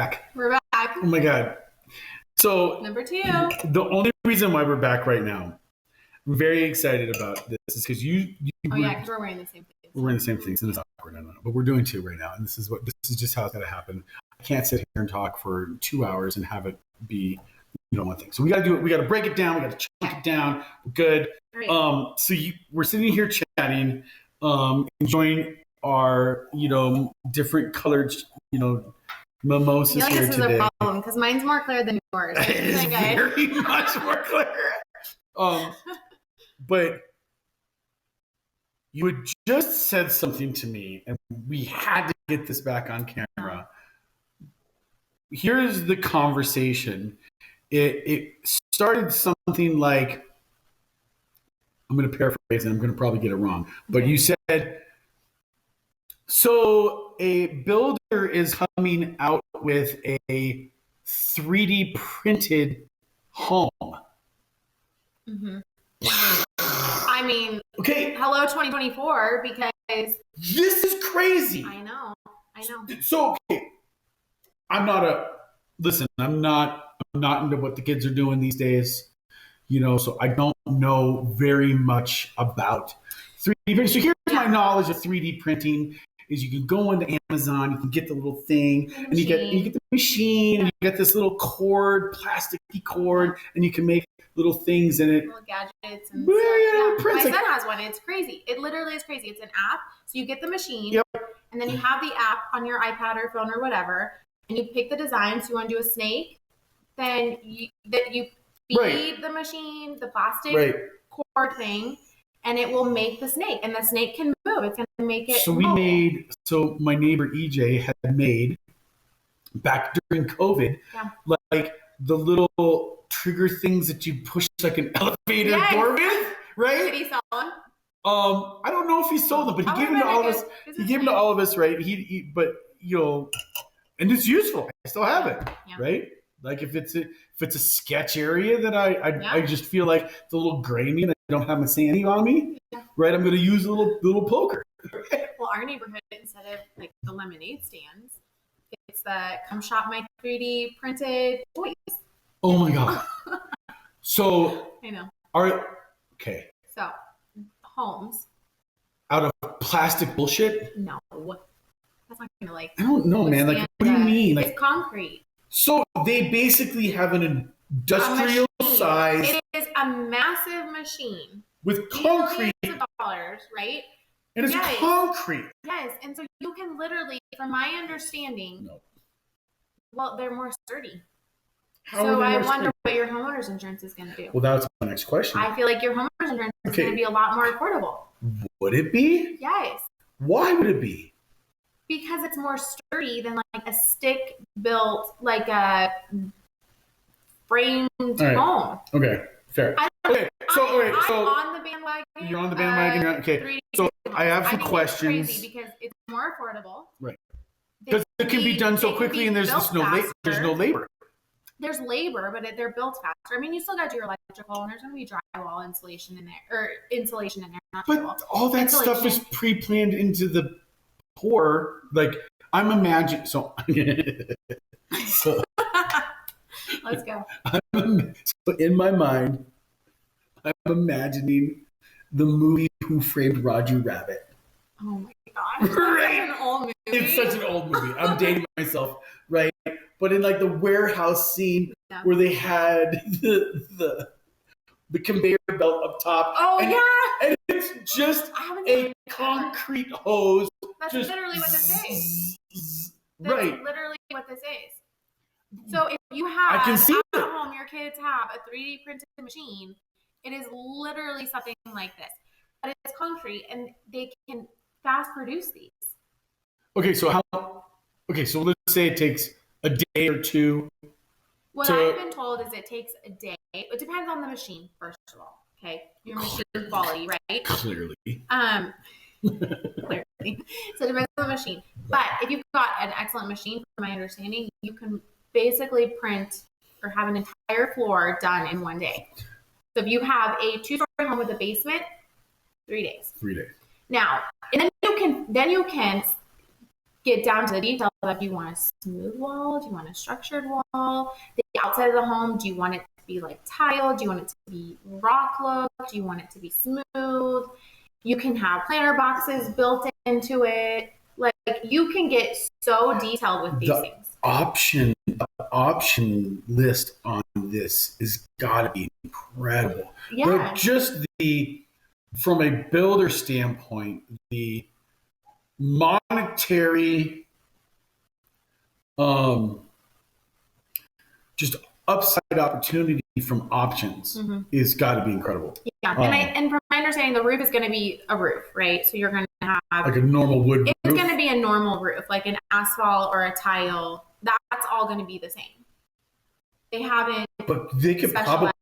back. We're back. Oh my God. So Number 2. The only reason why we're back right now, I'm very excited about this, is because because we're wearing the same things. We're wearing the same things, and it's awkward. I don't know, but we're doing 2 right now, and this is just how it's gonna happen. I can't sit here and talk for 2 hours and have it be one thing. So we gotta do it. We gotta break it down. We gotta chunk it down. We're good. Right. We're sitting here chatting, enjoying our different colored mimosas here this today. Is a problem because mine's more clear than yours. It is very much more clear. But you had just said something to me, and we had to get this back on camera. Here's the conversation. It started something like, I'm going to paraphrase, and I'm going to probably get it wrong, but you said, so a builder is coming out with a 3D printed home. Mm-hmm. I mean, okay. Hello 2024, because this is crazy. I know. So, okay, I'm not into what the kids are doing these days, so I don't know very much about 3D printing. So here's my knowledge of 3D printing is you can go into Amazon, you can get the little thing, and you get the machine, and you get this little cord, plasticky cord, and you can make little things in it. Little gadgets and stuff. My son has one. It's crazy. It literally is crazy. It's an app. So you get the machine, and then you have the app on your iPad or phone or whatever, and you pick the design. So you want to do a snake, then you feed the machine the plastic cord thing, and it will make the snake, and the snake can move. It's going to make it mobile. So my neighbor EJ had made, back during COVID, like the little trigger things that you push like an elevator door with, right? Did he sell them? I don't know if he sold them, but he gave them to all of us. He gave them to all of us, right? But and it's useful. I still have it, right? Like if it's a sketch area that I just feel like the little grainy and I don't have my sanding on me, right? I'm going to use a little poker. Well, our neighborhood, instead of like the lemonade stands, it's the come shop my 3D printed toys. Oh my God. So I know. So homes out of plastic bullshit? No, that's not gonna I don't know, man. Like, what do you mean? Like, it's concrete. So they basically have an industrial size. It is a massive machine with concrete. Millions of dollars, right? And it's concrete. Yes, and so you can literally, from my understanding, well, they're more sturdy. So I wonder what your homeowner's insurance is going to do. Well, that's my next question. I feel like your homeowner's insurance is going to be a lot more affordable. Would it be? Yes. Why would it be? Because it's more sturdy than like a stick built, like a framed home. Okay, fair. I'm on the bandwagon. You're on the bandwagon. Okay. So I have some questions. It's crazy because it's more affordable. Right. Because it can be done so quickly, and there's no labor. There's labor, but they're built faster. I mean, you still got to do your electrical, and there's going to be drywall insulation in there, or insulation in there. But all that stuff is pre-planned into the pour. Like, I'm imagining. So let's go. So in my mind, I'm imagining the movie Who Framed Roger Rabbit. Oh my gosh. Right? That's an old movie. It's such an old movie. I'm dating myself, right? But in like the warehouse scene where they had the conveyor belt up top. Oh, and it's just a concrete hose. That's literally what this is. Right. That's literally what this is. So if you have at home, your kids have a 3D printed machine, it is literally something like this. But it's concrete, and they can fast produce these. So let's say it takes a day or two. What I've been told is it takes a day. It depends on the machine, first of all. Okay, your machine quality, right? Clearly. Clearly. So it depends on the machine. But if you've got an excellent machine, from my understanding, you can basically print or have an entire floor done in one day. So if you have a 2-story home with a basement, 3 days. 3 days. Now, and then you can get down to the detail of, do you want a smooth wall? Do you want a structured wall? The outside of the home, do you want it to be like tile? Do you want it to be rock look? Do you want it to be smooth? You can have planter boxes built into it. Like, you can get so detailed with these things. The option list on this is gotta be incredible. Yeah. But just from a builder standpoint, the monetary just upside opportunity from options is got to be incredible. Yeah, and from my understanding, the roof is going to be a roof, right? So you're going to have like a normal wood roof. It's going to be a normal roof, like an asphalt or a tile. That's all going to be the same. They haven't. But they could probably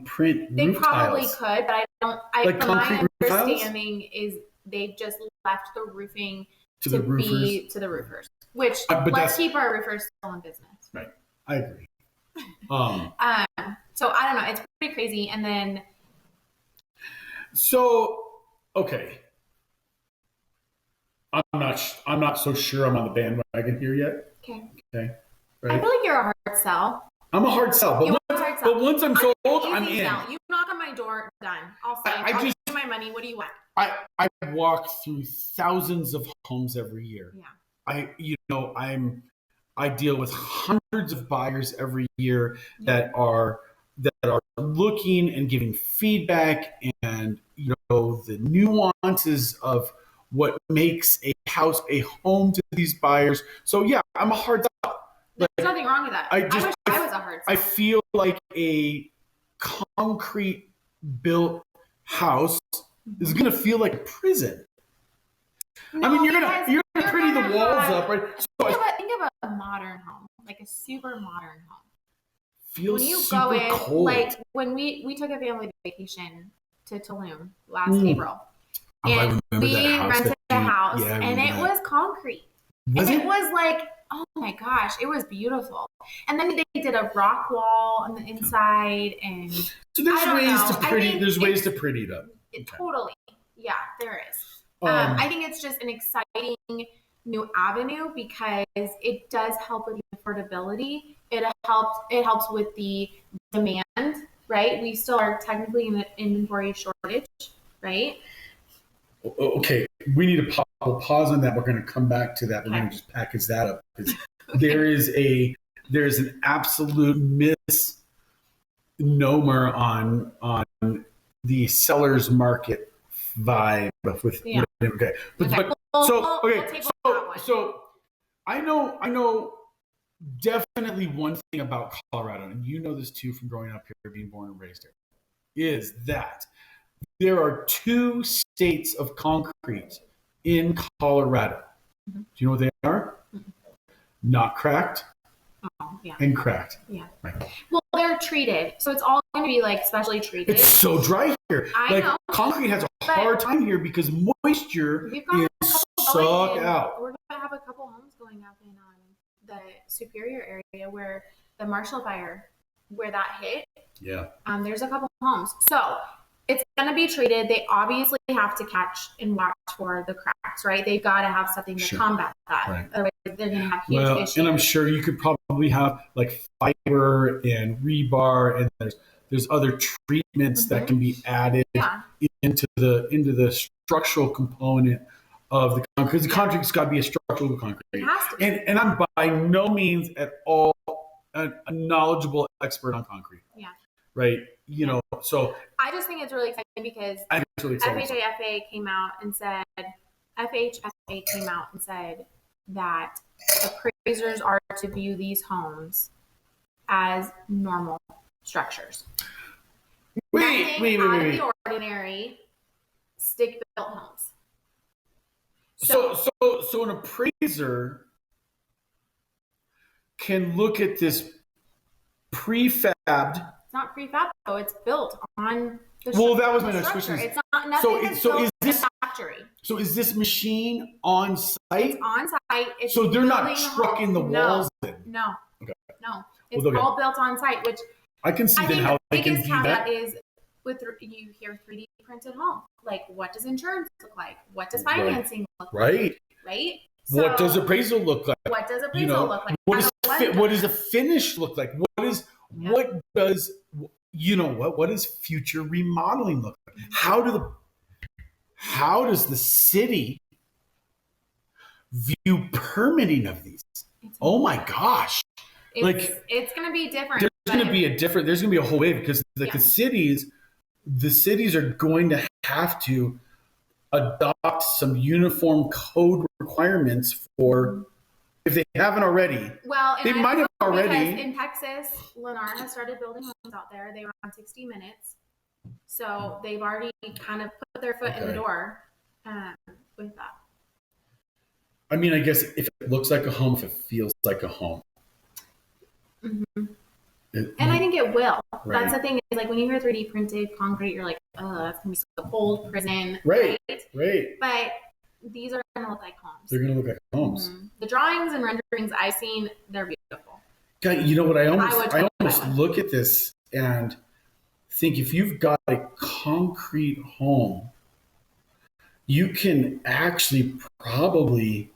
print. They roof probably tiles. Could, but I don't. Like from my understanding tiles? Is they've just left the roofing to the roofers. Which let's keep our roofers still in business. Right, I agree. So I don't know. It's pretty crazy. And then. So okay. I'm not so sure I'm on the bandwagon here yet. Okay. Right? I feel like you're a hard sell. I'm a hard sell, but once I'm sold, I'm in. Sell. You knock on my door, done. I'll say, I'll give you my money. What do you want? I walk through thousands of homes every year. Yeah. I deal with hundreds of buyers every year that are looking and giving feedback, and the nuances of what makes a house a home to these buyers. So yeah, I'm a hard sell. There's nothing wrong with that. I wish I was a hard sell. I feel like a concrete built house is going to feel like a prison. No, I mean, you're gonna pretty the walls up, right? So think of a modern home, like a super modern home. Feels when you super go in, cold. like when we took a family vacation to Tulum last April, and we rented a house, and it was concrete. It was like, oh my gosh, it was beautiful. And then they did a rock wall on the inside, and so there's ways to pretty it up. Totally, yeah, there is. I think it's just an exciting new avenue because it does help with the affordability. It helps with the demand, right? We still are technically in an inventory shortage, right? Okay, we need to pause on that. We're going to come back to that. We're going to just package that up because there's an absolute misnomer on the seller's market vibe with okay. So I know definitely one thing about Colorado, and you know this too from growing up here, being born and raised here, is that there are 2 states of concrete in Colorado. Do you know what they are? Not cracked and cracked. Yeah. Right. Well, they're treated. So it's all going to be like specially treated. It's so dry here. I know. Concrete has a hard time here because moisture is sucked out. We're going to have a couple homes going up in the Superior area where the Marshall fire, where that hit. Yeah. There's a couple homes. So it's going to be treated. They obviously have to catch and watch for the cracks, right? They've got to have something to combat that. Right. Otherwise, they're going to have huge issues. And I'm sure you could probably have like fiber and rebar, and there's other treatments that can be added into the structural component of the concrete. Because the concrete's got to be a structural concrete. It has to be. And I'm by no means at all a knowledgeable expert on concrete. Yeah. Right. So I just think it's really exciting because FHFA came out and said that appraisers are to view these homes as normal structures. Wait. Out of the ordinary stick-built homes. So an appraiser can look at this prefabbed. It's not prefab though. It's built on the structure. Well, that was my next question. It's not nothing. So is this factory? So is this machine on site? It's on site. It's so they're not trucking the walls in. No. Okay. No. It's all built on site, which I can see how they can do that. The biggest caveat is with you hear 3D printed home. Like, what does insurance look like? What does financing look like? Right. Right. So, what does appraisal look like? What does appraisal look like? What does the finish look like? What does future remodeling look like? How does the city view permitting of these? Oh my gosh. It's going to be different. There's going to be a whole wave because the cities are going to have to adopt some uniform code requirements for, if they haven't already. Well, they might have already. Because in Texas, Lennar has started building homes out there. They were on 60 Minutes. So they've already kind of put their foot in the door with that. I mean, I guess if it looks like a home, if it feels like a home. Mm-hmm. And I think it will. Right. That's the thing, is like when you hear 3D printed concrete, you're like, oh, that's going to be so cold, prison. Right. But these are going to look like homes. They're going to look like homes. Mm-hmm. The drawings and renderings I've seen, they're beautiful. God, you know what? I almost look at this and think, if you've got a concrete home, you can actually probably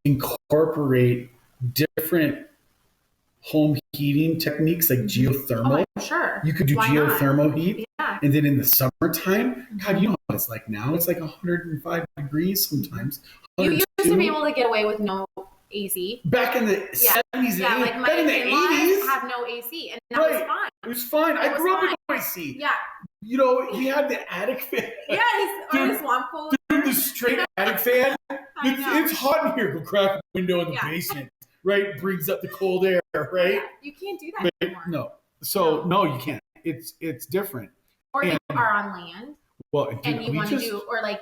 incorporate different home heating techniques like geothermal. Oh, sure. You could do geothermal heat. Yeah. And then in the summertime, God, you know what it's like now? It's like 105 degrees sometimes. You used to be able to get away with no AC. Back in the 70s and 80s. Like my in-laws have no AC, and that was fine. It was fine. I grew up with no AC. Yeah. You know, he had the attic fan. Yeah, his swamp pool. Dude, the straight attic fan. It's hot in here. Go crack a window in the basement. Right? Brings up the cold air, right? Yeah, you can't do that anymore. No. So, no, you can't. It's different. Or you are on land. Well, and you want to do, or like,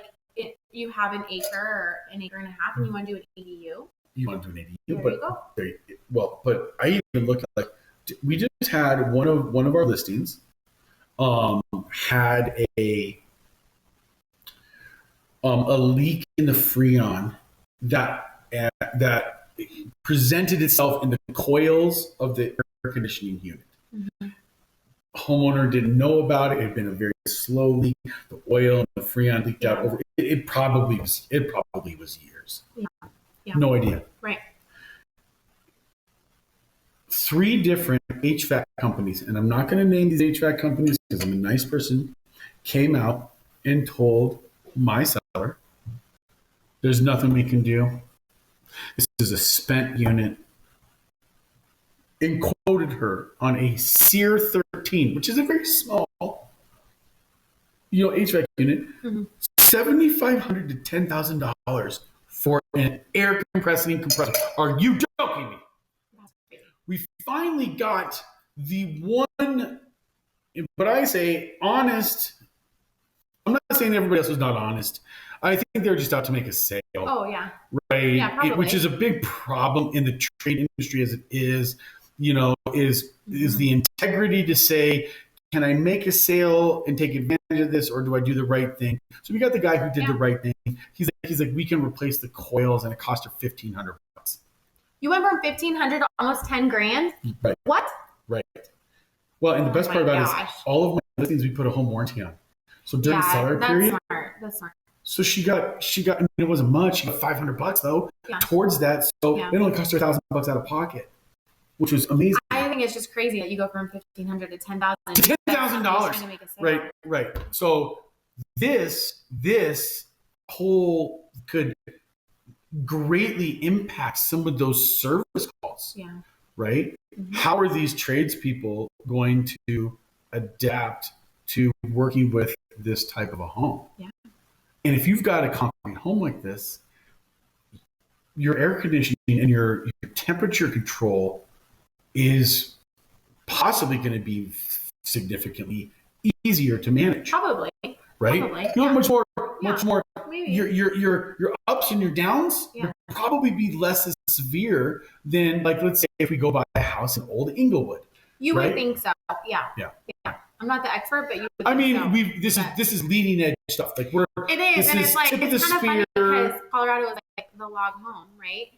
you have an acre or an acre and a half and you want to do an ADU. You want to do an ADU, There you go. But I even look at, like, we just had one of our listings had a leak in the Freon that presented itself in the coils of the air conditioning unit. Mm-hmm. Homeowner didn't know about it. It had been a very slow leak. The oil and the Freon leaked out over. It probably was years. Yeah. No idea. Right. 3 different HVAC companies, and I'm not going to name these HVAC companies because I'm a nice person, came out and told my seller, there's nothing we can do. This is a spent unit. And quoted her on a SEER 13, which is a very small, HVAC unit, $7,500 to $10,000 for an air compressing compressor. Are you joking me? We finally got the one, but I say honest. I'm not saying everybody else was not honest. I think they're just out to make a sale. Oh, yeah. Right? Yeah, probably. Which is a big problem in the trade industry as it is. Is the integrity to say, can I make a sale and take advantage of this, or do I do the right thing? So we got the guy who did the right thing. He's like, we can replace the coils, and it cost her $1,500. You went from $1,500 to almost $10,000. Right. What? Right. Well, and the best part about it is all of my listings we put a home warranty on. So during the seller period, that's smart. So she got. I mean, it wasn't much. She got $500 though towards that. So it only cost her $1,000 out of pocket, which was amazing. I think it's just crazy that you go from $1,500 to $10,000. $10,000. Right. So this whole could greatly impact some of those service calls. Yeah. Right. Mm-hmm. How are these tradespeople going to adapt to working with this type of a home? Yeah. And if you've got a concrete home like this, your air conditioning and your temperature control is possibly going to be significantly easier to manage. Probably. Right? Much more. Maybe. Your ups and your downs would probably be less as severe than, like, let's say if we go buy a house in Old Inglewood. You would think so. Yeah. I'm not the expert, but you would think so. This is leading edge stuff. Like it is, and it's like it's kind of funny because Colorado is like the log home, right?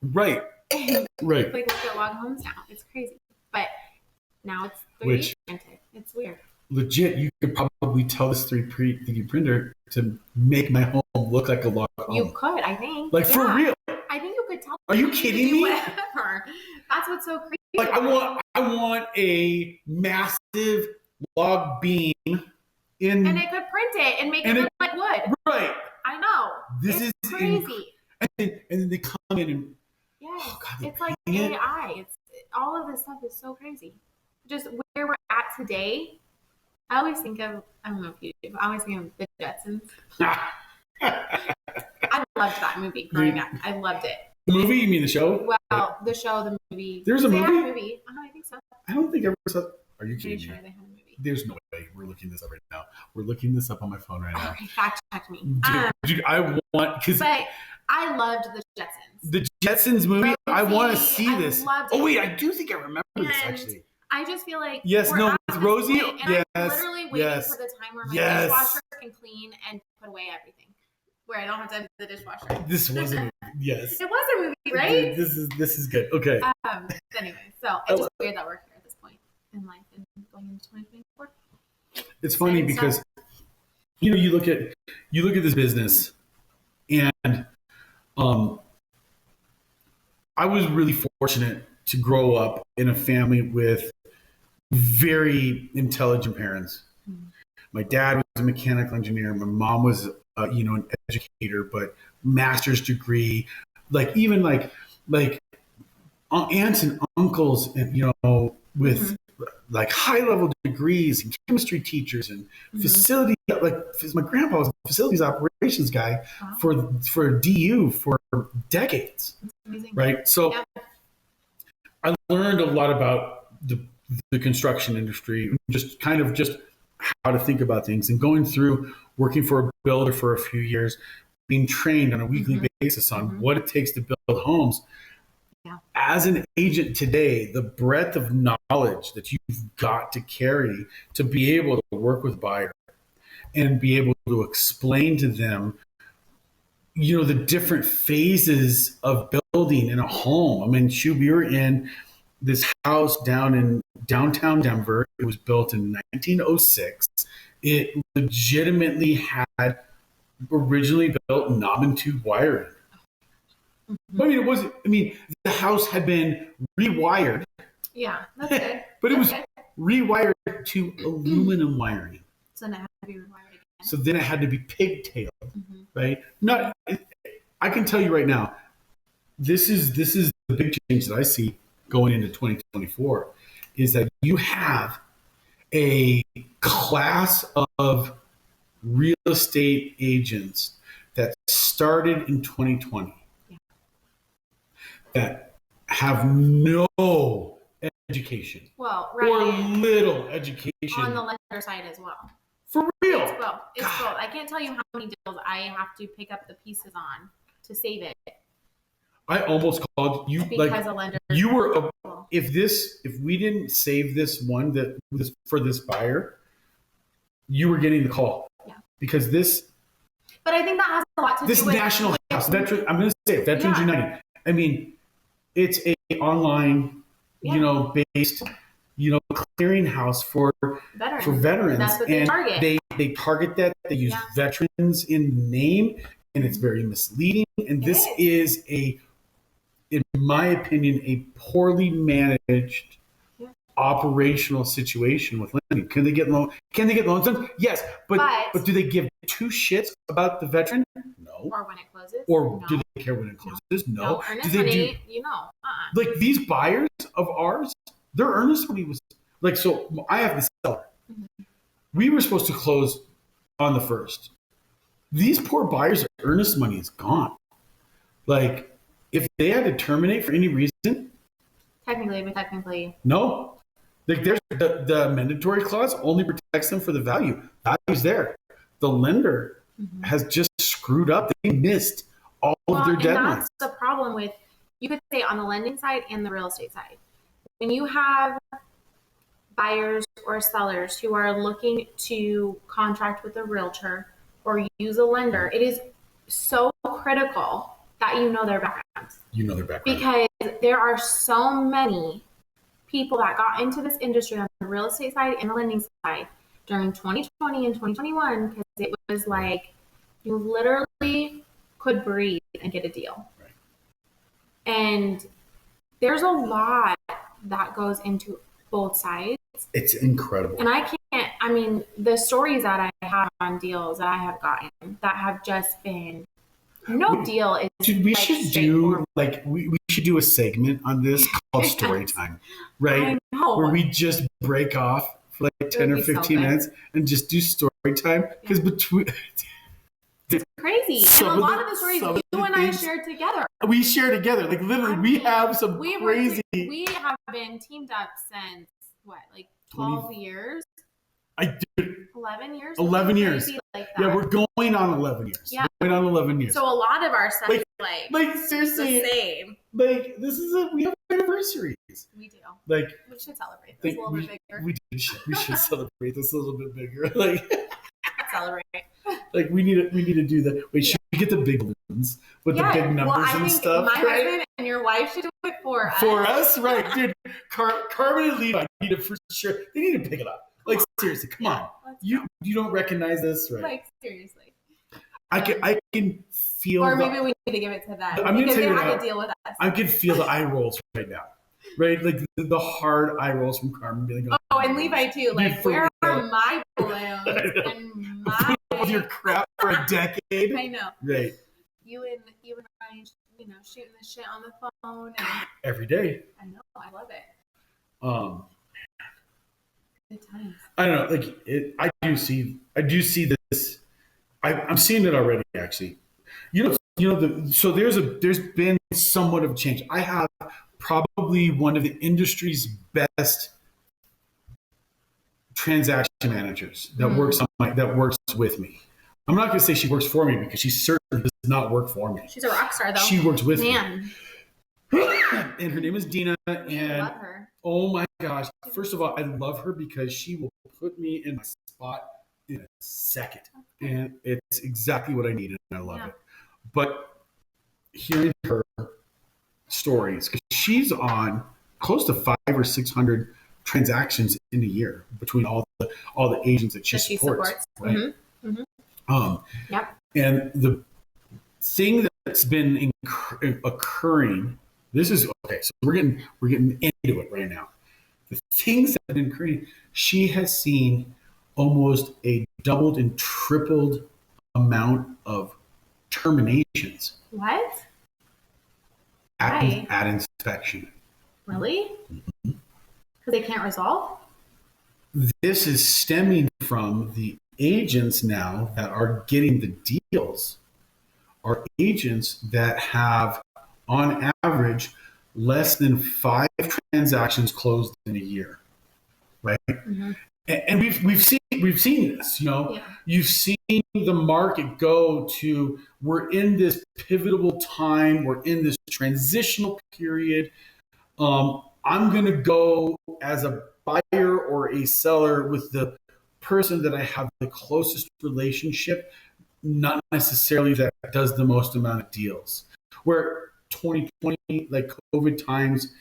Right. Like look at log homes now. It's crazy. But now it's 3D printed. It's weird. legit, you could probably tell this 3D printer to make my home look like a log home. You could, I think. Like, for real. I think you could tell. Are you kidding me? Whatever. That's what's so crazy. Like, I want a massive log beam and it could print it and make it look like wood. Right. I know. This is crazy. And then they come in and yes, it's like AI. It's all of this stuff is so crazy. Just where we're at today. I always think of, I don't know if you do, but I always think of the Jetsons. I loved that movie growing up. I loved it. The movie? You mean the show? Well, the show, the movie. There's a movie? They had a movie. I think so. I don't think I ever saw. Are you kidding me? Sure they had a movie. There's no way. We're looking this up right now. We're looking this up on my phone right now. Okay, fact check me. Dude, I want, because. But I loved the Jetsons. The Jetsons movie? Rosie, I want to see this. Loved it. Oh, wait, I do think I remember this, actually. I just feel like with Rosie, and I'm literally waiting for the time where my dishwasher can clean and put away everything, where I don't have to empty the dishwasher. This was a movie, yes. It was a movie, right? This is good. Okay. Anyway, so it's just weird that we're here at this point in life and going into 2024. It's funny because you look at this business, and I was really fortunate to grow up in a family with very intelligent parents. Mm-hmm. My dad was a mechanical engineer. My mom was, an educator, but master's degree. Like even like aunts and uncles, and with like high level degrees and chemistry teachers and facility. Like my grandpa was a facilities operations guy for DU for decades. Right. So I learned a lot about the construction industry, just how to think about things, and going through working for a builder for a few years, being trained on a weekly basis on what it takes to build homes. Yeah. As an agent today, the breadth of knowledge that you've got to carry to be able to work with buyers and be able to explain to them, the different phases of building in a home. I mean, we were in this house down in downtown Denver. It was built in 1906. It legitimately had originally built knob and tube wiring. I mean, the house had been rewired. Yeah, that's good. But it was rewired to aluminum wiring. So then it had to be rewired again. So then it had to be pigtailed, right? I can tell you right now, this is the big change that I see going into 2024, is that you have a class of real estate agents that started in 2020 that have no education. Well, right. Or little education. On the lender side as well. For real. It's both. I can't tell you how many deals I have to pick up the pieces on to save it. I almost called you because a lender. You were if we didn't save this one for this buyer, you were getting the call. Yeah. Because this. But I think that has a lot to do with this national house. Veteran. I'm going to say it. Veterans United. I mean, it's a online, based, clearinghouse for veterans. That's what they target. They target that. They use veterans in name, and it's very misleading. And this is in my opinion, a poorly managed operational situation with lending. Can they get loans done? Yes, but do they give two shits about the veteran? No. Or when it closes? Or do they care when it closes? No. Earnest money, Like these buyers of ours, their earnest money was like, so I have the seller. We were supposed to close on the 1st. These poor buyers' earnest money is gone. Like, if they had to terminate for any reason, technically, no. Like, there's the mandatory clause only protects them for the value. Value's there. The lender has just screwed up. They missed all of their deadlines. That's the problem with, you could say, on the lending side and the real estate side. When you have buyers or sellers who are looking to contract with a realtor or use a lender, it is so critical that you know their backgrounds. Because there are so many people that got into this industry on the real estate side and the lending side during 2020 and 2021 because it was like you literally could breathe and get a deal. Right. And there's a lot that goes into both sides. It's incredible. And the stories that I have on deals that I have gotten that have just been deal is. Dude, we should do we should do a segment on this called Story Time, right? I know. Where we just break off for like 10 or 15 minutes and just do story time because between it's crazy. And a lot of the stories you and I share together. We share together. Like literally, we have some crazy. We have been teamed up since what, like 12 years? 11 years? 11 years. Like that. Yeah, we're going on 11 years. Yeah. We're going on 11 years. So a lot of our stuff is like seriously, the same. Like we have anniversaries. We do. Like we should celebrate this a little bit bigger. We should celebrate this a little bit bigger. Like celebrate. Like we need to do that. Wait, should we get the big balloons with the big numbers and stuff? My husband and your wife should do it for us. For us, right, dude? Carmen and Levi need to for sure. They need to pick it up. Like seriously, come on. You don't recognize this, right? Like seriously. I can feel. Or maybe we need to give it to them because they had to deal with us. I can feel the eye rolls right now, right? Like the hard eye rolls from Carmen being like, "Oh, and Levi too. Like, where are my balloons and my with your crap for a decade?" I know. Right. You and Ryan, shooting the shit on the phone and every day. I know. I love it. Good times. I don't know. Like I do see this. I'm seeing it already. Actually, so there's been somewhat of a change. I have probably one of the industry's best transaction managers that works with me. I'm not going to say she works for me because she certainly does not work for me. She's a rock star, though. She works with me. And her name is Dina. And I love her. Oh my gosh! First of all, I love her because she will put me in my spot in a second, and it's exactly what I needed, and I love it. But hearing her stories, because she's on close to 500 or 600 transactions in a year between all the agents that she supports. Right? Mm-hmm. Yep. And the thing that's been occurring. This is okay. So we're getting into it right now. The things that have been created, she has seen almost a doubled and tripled amount of terminations. What? At inspection. Really? Because they can't resolve? This is stemming from the agents now that are getting the deals, are agents that have on average less than 5 transactions closed in a year, right? Mm-hmm. And we've seen this, You've seen the market go to, we're in this pivotal time, we're in this transitional period. I'm going to go as a buyer or a seller with the person that I have the closest relationship, not necessarily that does the most amount of deals. Where 2020, like COVID times,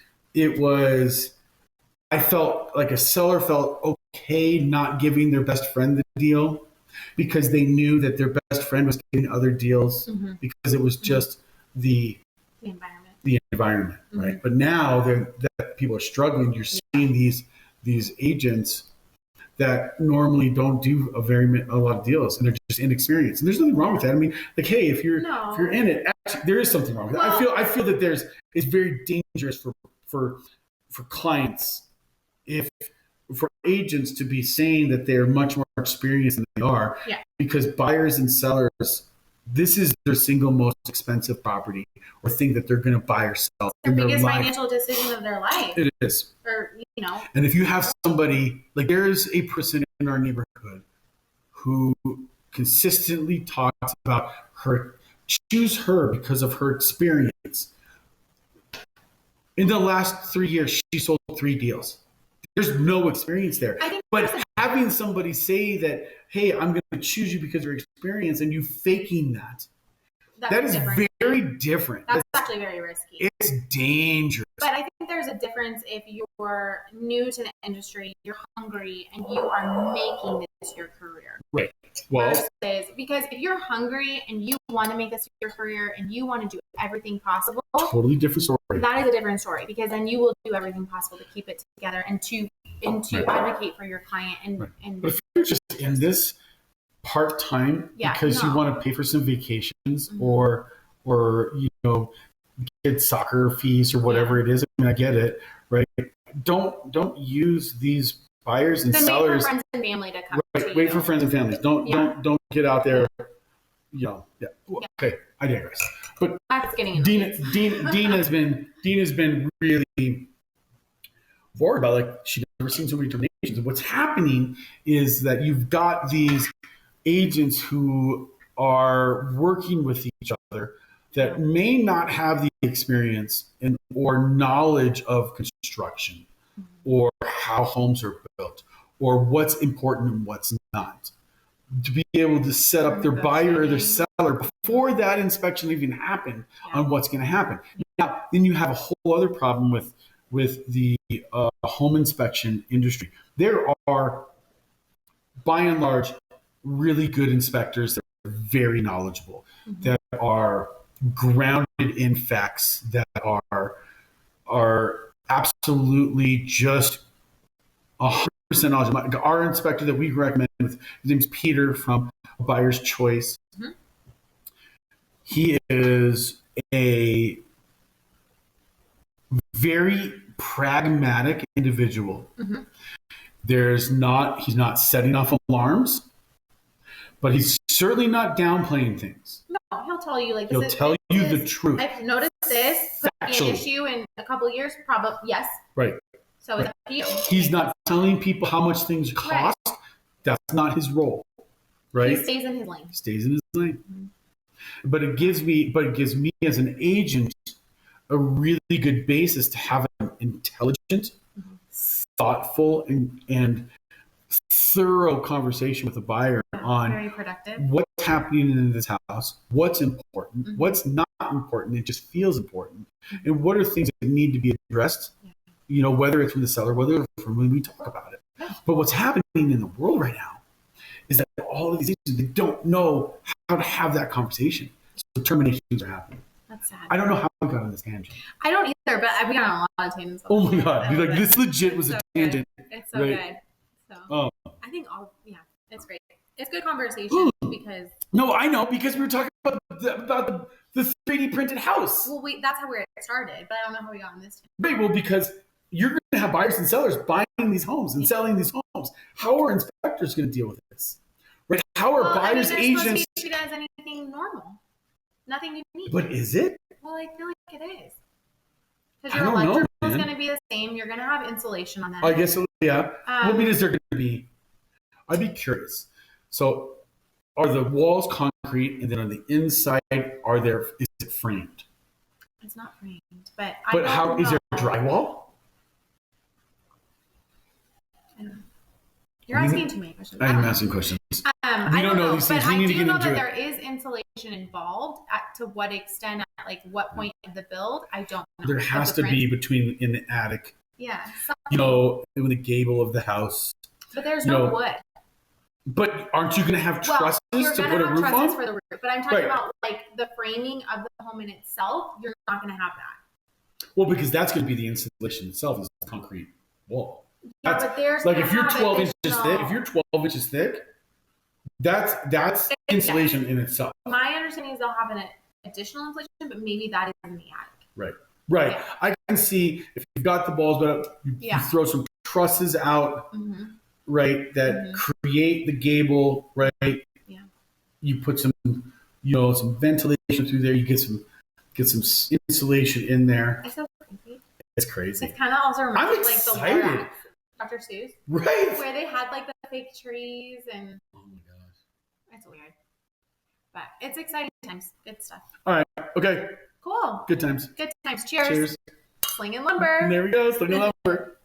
I felt like a seller felt okay not giving their best friend the deal because they knew that their best friend was getting other deals because it was just the environment, right? But now that people are struggling, you're seeing these agents that normally don't do a lot of deals and they're just inexperienced. And there's nothing wrong with that. I mean, like, hey, if you're in it, actually, there is something wrong with that. I feel that it's very dangerous for clients for agents to be saying that they're much more experienced than they are, because buyers and sellers, this is their single most expensive property or thing that they're going to buy or sell. The biggest financial decision of their life. It is. And if you have somebody, like there's a person in our neighborhood who consistently talks about choose her because of her experience. In the last 3 years, she sold 3 deals. There's no experience there. But having somebody say that, hey, I'm going to choose you because of your experience, and you faking that. That is very different. That's actually very risky. It's dangerous. But I think there's a difference if you're new to the industry, you're hungry, and you are making this your career. Right. Well, because if you're hungry and you want to make this your career and you want to do everything possible, totally different story. That is a different story, because then you will do everything possible to keep it together and to advocate for your client. And but if you're just in this part-time because you want to pay for some vacations or kids soccer fees or whatever it is, I mean, I get it, right? Don't use these buyers and sellers. Wait for friends and family to come. Right. Wait for friends and families. Don't get out there. Okay, I digress. But that's getting Dean has been really worried about, like, she's never seen so many terminations. And what's happening is that you've got these agents who are working with each other that may not have the experience or knowledge of construction or how homes are built or what's important and what's not, to be able to set up their buyer or their seller before that inspection even happened on what's going to happen. Now, then you have a whole other problem with the home inspection industry. There are, by and large, really good inspectors that are very knowledgeable, that are grounded in facts, that are absolutely just 100% knowledgeable. Our inspector that we recommend, his name's Peter from Buyer's Choice. He is a very pragmatic individual. He's not setting off alarms, but he's certainly not downplaying things. No, he'll tell you, he'll tell you the truth. I've noticed this could be an issue in a couple of years, probably. Yes. Right. So it's up to you. He's not telling people how much things cost. Right. That's not his role. Right. He stays in his lane. But it gives me as an agent a really good basis to have an intelligent, thoughtful, and thorough conversation with a buyer on very productive. What's happening in this house, what's important, what's not important, it just feels important, and what are things that need to be addressed, whether it's from the seller, whether it's from when we talk about it. But what's happening in the world right now is that all of these agents, they don't know how to have that conversation. So terminations are happening. That's sad. I don't know how we got on this tangent. I don't either, but we got on a lot of tangents. Oh my God. This legit was a tangent. It's so good. So I think it's great. It's good conversation because... No, I know, because we were talking about the 3D printed house. Well, that's how it started, but I don't know how we got on this. Right, well, because you're going to have buyers and sellers buying these homes and selling these homes. How are inspectors going to deal with this? Right? How are buyers, agents... It as anything normal. Nothing unique. But is it? Well, I feel like it is. Because your electrical is going to be the same. You're going to have insulation on that. I guess so, yeah. What is there going to be? I'd be curious. So, are the walls concrete, and then on the inside, is it framed? It's not framed, but is there drywall? I don't know. You're asking too many questions. I'm asking questions. I don't know these things. But I do know that there is insulation involved. To what extent, at what point of the build, I don't know. There has to be in the attic. Yeah. In the gable of the house. But there's no wood. But aren't you going to have trusses to put a roof on? For the roof, but I'm talking about the framing of the home in itself. You're not going to have that. Well, because that's going to be the insulation itself is a concrete wall. Yeah, but there's if you're 12 inches thick, that's insulation in itself. My understanding is they'll have an additional insulation, but maybe that is in the attic. Right. Yeah. I can see if you've got the balls, but you throw some trusses out, right, that create the gable, right? Yeah. You put some ventilation through there. You get some insulation in there. It's so crazy. It's crazy. It's kind of also reminds me the Lorax, Dr. Seuss, right? Where they had the fake trees and. Oh my gosh. It's weird, but it's exciting times. Good stuff. All right. Okay. Cool. Good times. Good times. Cheers. Slingin Lumber. There we go. Slingin Lumber.